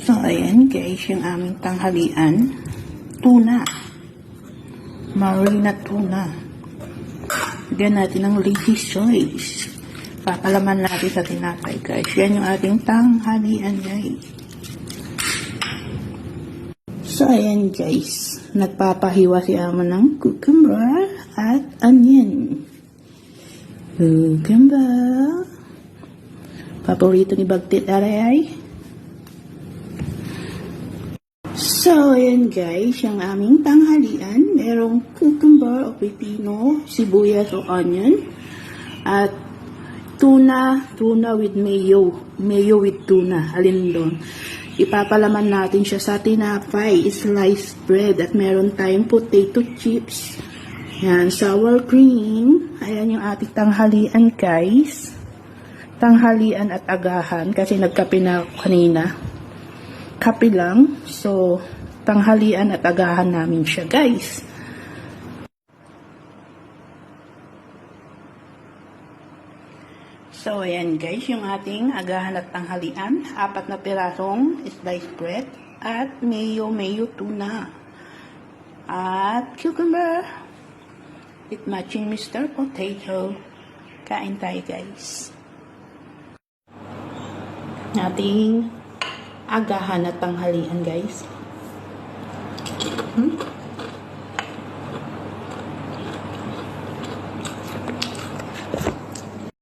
So, ayan guys, yung aming tanghalian. Tuna. Marina tuna. Lagyan natin ng lazy soys. Papalaman natin sa tinapay guys. Yan yung ating tanghalian guys. So, ayan guys. Nagpapahiwa si Amo ng cucumber at onion. Cucumber. Paborito ni Bagtit Aray. So, ayan guys, yung aming tanghalian. Merong cucumber o pepino, sibuyas o onion, at tuna with mayo. Mayo with tuna. Alin doon? Ipapalaman natin siya sa tinapay, sliced bread, at meron tayong potato chips. Yan, sour cream. Ayan yung ating tanghalian guys. Tanghalian at agahan kasi nagkape na ako kanina. Kape lang. So, tanghalian at agahan namin siya guys. So, ayan guys, yung ating agahan at tanghalian. 4 na pirasong sliced bread at mayo tuna. At cucumber with matching Mr. Potato. Kain tayo guys. Ating agahan at tanghalian guys.